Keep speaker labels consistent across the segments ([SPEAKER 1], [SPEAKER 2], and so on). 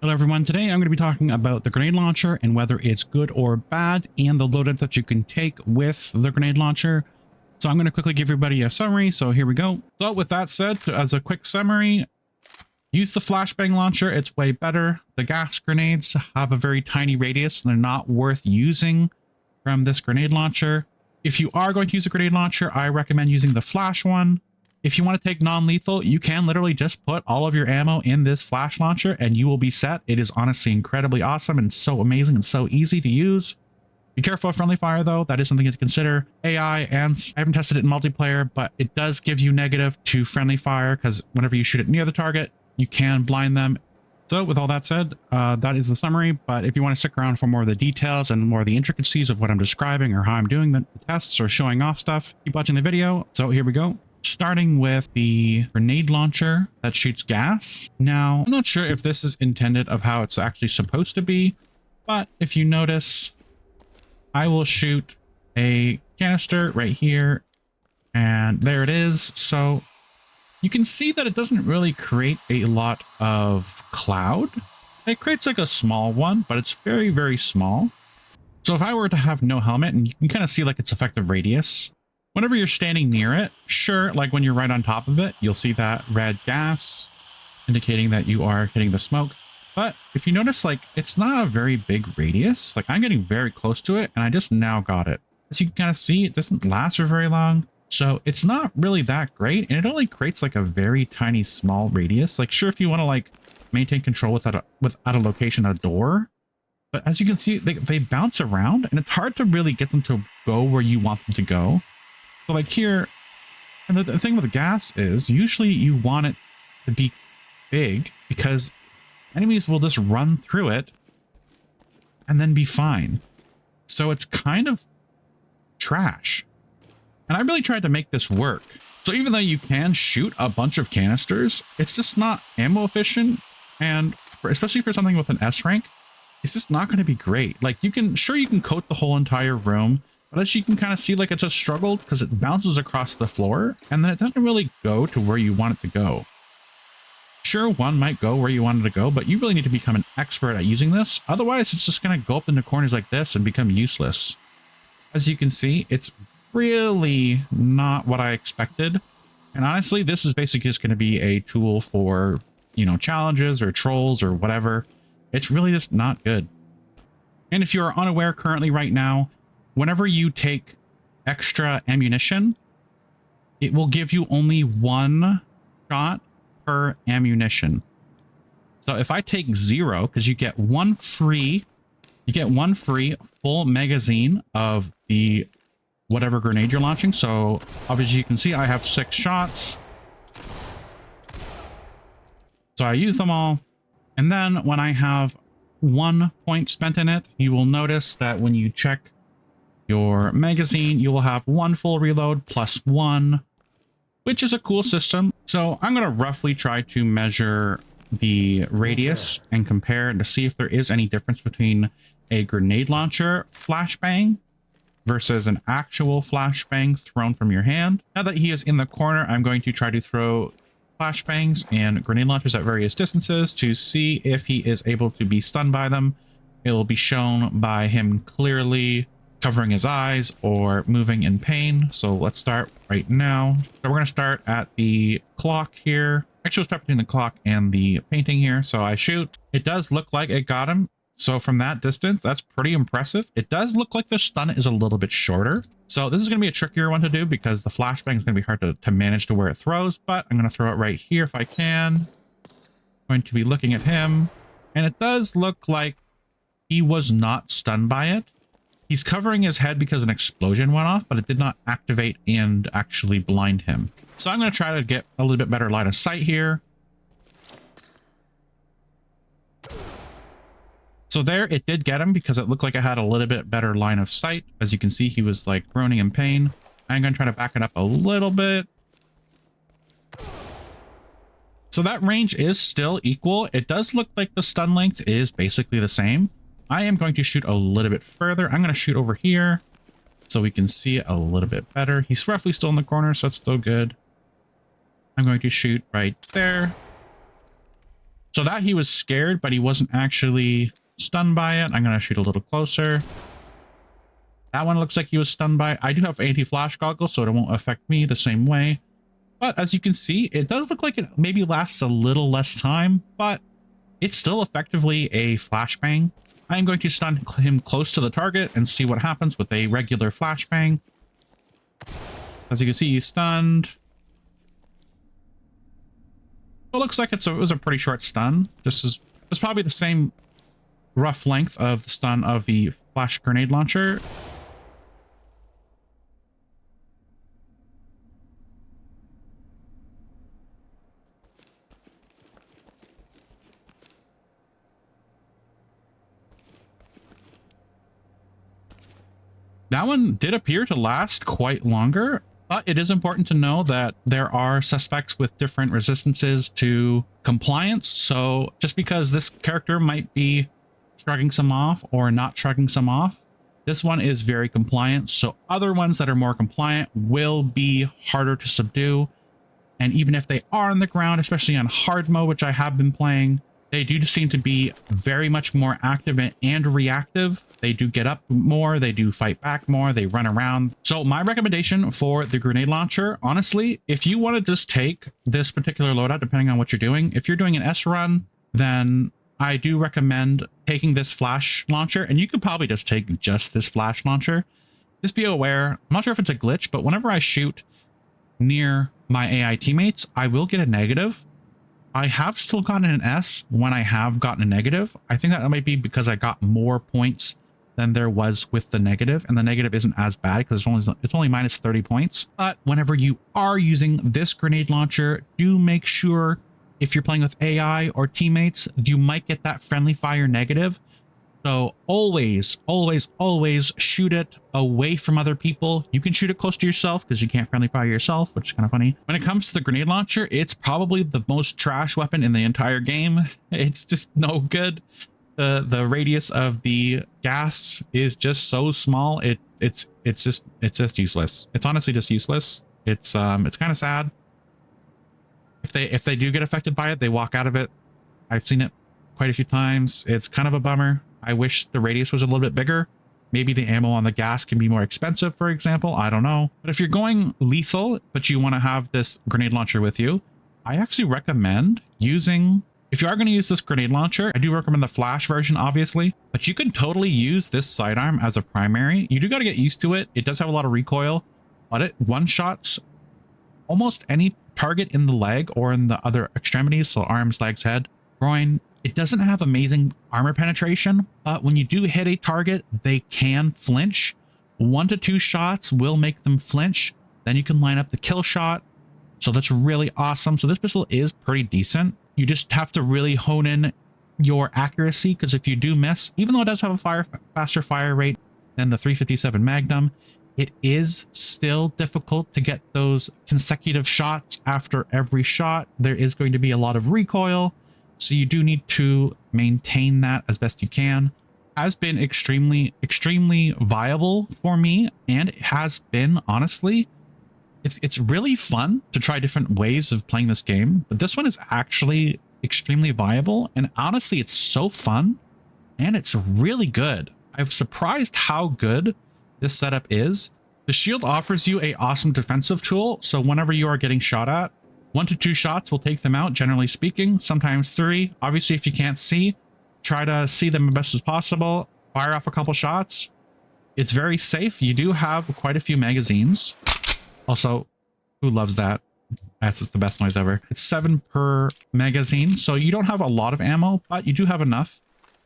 [SPEAKER 1] Hello everyone, today I'm going to be talking about the grenade launcher and whether it's good or bad and the loadout that you can take with the grenade launcher. So I'm going to quickly give everybody a summary, so here we go. So with that said, as a quick summary, use the flashbang launcher, it's way better. The gas grenades have a very tiny radius and they're not worth using from this grenade launcher. If you are going to use a grenade launcher, I recommend using the flash one. If you want to take non-lethal, you can literally just put all of your ammo in this flash launcher and you will be set. It is honestly incredibly awesome and so amazing and so easy to use. Be careful of friendly fire though. That is something to consider. AI, and I haven't tested it in multiplayer, but it does give you negative to friendly fire because whenever you shoot it near the target, you can blind them. So with all that said, that is the summary. But if you want to stick around for more of the details and more of the intricacies of what I'm describing or how I'm doing the tests or showing off stuff, keep watching the video. So here we go. Starting with the grenade launcher that shoots gas. Now, I'm not sure if this is intended of how it's actually supposed to be, but if you notice, I will shoot a canister right here, and there it is. So you can see that it doesn't really create a lot of cloud. It creates like a small one, but it's very, very small. So if I were to have no helmet, and you can kind of see like its effective radius, whenever you're standing near it, sure, like when you're right on top of it, you'll see that red gas indicating that you are hitting the smoke. But if you notice, like, it's not a very big radius. Like, I'm getting very close to it and I just now got it. As you can kind of see, it doesn't last for very long. So it's not really that great. And it only creates like a very tiny small radius. Like, sure, if you want to like maintain control without a location, a door. But as you can see, they bounce around and it's hard to really get them to go where you want them to go. So like here, and the thing with the gas is usually you want it to be big because enemies will just run through it and then be fine. So it's kind of trash. And I really tried to make this work. So even though you can shoot a bunch of canisters, it's just not ammo efficient. And especially for something with an S rank, it's just not going to be great. Like you can coat the whole entire room. But as you can kind of see, like it just struggled because it bounces across the floor and then it doesn't really go to where you want it to go. Sure, one might go where you want it to go, but you really need to become an expert at using this. Otherwise, it's just going to go up into corners like this and become useless. As you can see, it's really not what I expected. And honestly, this is basically just going to be a tool for, you know, challenges or trolls or whatever. It's really just not good. And if you are unaware currently right now, whenever you take extra ammunition, it will give you only one shot per ammunition. So if I take 0, because you get one free full magazine of the whatever grenade you're launching. So obviously you can see I have 6 shots. So I use them all. And then when I have 1 point spent in it, you will notice that when you check your magazine, you will have 1 full reload plus 1, which is a cool system. So I'm going to roughly try to measure the radius and compare to see if there is any difference between a grenade launcher flashbang versus an actual flashbang thrown from your hand. Now that he is in the corner, I'm going to try to throw flashbangs and grenade launchers at various distances to see if he is able to be stunned by them. It will be shown by him clearly covering his eyes or moving in pain. So let's start right now. So we're going to start at the clock here. Actually, it's between the clock and the painting here. So I shoot. It does look like it got him. So from that distance, that's pretty impressive. It does look like the stun is a little bit shorter. So this is going to be a trickier one to do because the flashbang is going to be hard to manage to where it throws, but I'm going to throw it right here if I can. I'm going to be looking at him. And it does look like he was not stunned by it. He's covering his head because an explosion went off, but it did not activate and actually blind him. So I'm going to try to get a little bit better line of sight here. So there, it did get him because it looked like it had a little bit better line of sight. As you can see, he was like groaning in pain. I'm going to try to back it up a little bit. So that range is still equal. It does look like the stun length is basically the same. I am going to shoot a little bit further. I'm going to shoot over here so we can see it a little bit better. He's roughly still in the corner, so it's still good. I'm going to shoot right there. So that he was scared, but he wasn't actually stunned by it. I'm going to shoot a little closer. That one looks like he was stunned by it. I do have anti-flash goggles, so it won't affect me the same way. But as you can see, it does look like it maybe lasts a little less time, but it's still effectively a flashbang. I'm going to stun him close to the target and see what happens with a regular flashbang. As you can see, he's stunned. It looks like it was a pretty short stun. It's probably the same rough length of the stun of the flash grenade launcher. That one did appear to last quite longer, but it is important to know that there are suspects with different resistances to compliance. So just because this character might be shrugging some off or not shrugging some off, this one is very compliant. So other ones that are more compliant will be harder to subdue. And even if they are on the ground, especially on hard mode, which I have been playing, they do seem to be very much more active and reactive. They do get up more. They do fight back more. They run around. So my recommendation for the grenade launcher, honestly, if you want to just take this particular loadout, depending on what you're doing, if you're doing an S run, then I do recommend taking this flash launcher. And you could probably just take just this flash launcher. Just be aware. I'm not sure if it's a glitch, but whenever I shoot near my AI teammates, I will get a negative. I have still gotten an S when I have gotten a negative. I think that might be because I got more points than there was with the negative, and the negative isn't as bad because it's only minus 30 points. But whenever you are using this grenade launcher, do make sure if you're playing with AI or teammates, you might get that friendly fire negative. So always, always, always shoot it away from other people. You can shoot it close to yourself because you can't friendly fire yourself, which is kind of funny. When it comes to the grenade launcher, it's probably the most trash weapon in the entire game. It's just no good. The radius of the gas is just so small. It's just useless. It's honestly just useless. It's kind of sad. If they do get affected by it, they walk out of it. I've seen it quite a few times. It's kind of a bummer. I wish the radius was a little bit bigger. Maybe the ammo on the gas can be more expensive, for example. I don't know. But if you're going lethal, but you want to have this grenade launcher with you, I actually recommend using... If you are going to use this grenade launcher, I do recommend the flash version, obviously. But you can totally use this sidearm as a primary. You do got to get used to it. It does have a lot of recoil, but it one-shots almost any target in the leg or in the other extremities. So arms, legs, head, groin. It doesn't have amazing armor penetration, but when you do hit a target, they can flinch. 1 to 2 shots will make them flinch. Then you can line up the kill shot. So that's really awesome. So this pistol is pretty decent. You just have to really hone in your accuracy, because if you do miss, even though it does have a faster fire rate than the 357 Magnum, it is still difficult to get those consecutive shots after every shot. There is going to be a lot of recoil. So you do need to maintain that as best you can. Has been extremely, extremely viable for me. And it has been, honestly, it's really fun to try different ways of playing this game. But this one is actually extremely viable. And honestly, it's so fun. And it's really good. I'm surprised how good this setup is. The shield offers you an awesome defensive tool. So whenever you are getting shot at, 1 to 2 shots will take them out, generally speaking, sometimes 3. Obviously, if you can't see, try to see them as best as possible. Fire off a couple shots. It's very safe. You do have quite a few magazines. Also, who loves that? That's just the best noise ever. It's 7 per magazine, so you don't have a lot of ammo, but you do have enough.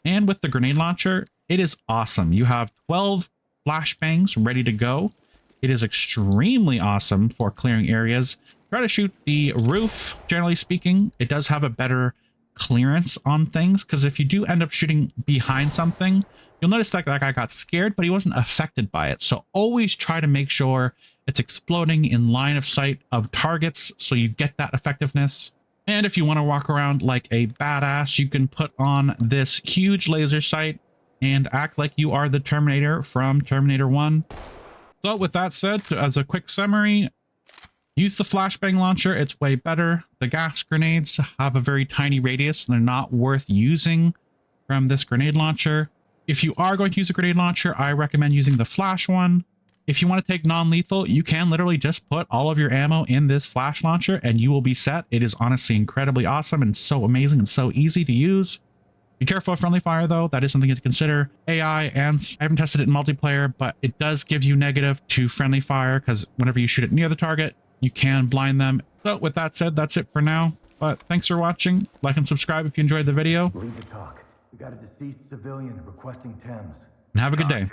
[SPEAKER 1] And with the grenade launcher, it is awesome. You have 12 flashbangs ready to go. It is extremely awesome for clearing areas. Try to shoot the roof. Generally speaking, it does have a better clearance on things, because if you do end up shooting behind something, you'll notice that that guy got scared, but he wasn't affected by it. So always try to make sure it's exploding in line of sight of targets so you get that effectiveness. And if you want to walk around like a badass, you can put on this huge laser sight and act like you are the Terminator from Terminator 1. So with that said, as a quick summary, Use the flashbang launcher. It's way better. The gas grenades have a very tiny radius and they're not worth using from this grenade launcher. If you are going to use a grenade launcher, I recommend using the flash one. If you want to take non-lethal, you can literally just put all of your ammo in this flash launcher and you will be set. It is honestly incredibly awesome and so amazing and so easy to use. Be careful of friendly fire though. That is something to consider. AI, and I haven't tested it in multiplayer, but it does give you negative to friendly fire because whenever you shoot it near the target, you can blind them. So with that said, that's it for now. But thanks for watching. Like and subscribe if you enjoyed the video.
[SPEAKER 2] Leave the talk. We got a deceased civilian requesting Thames.
[SPEAKER 1] And have a good day.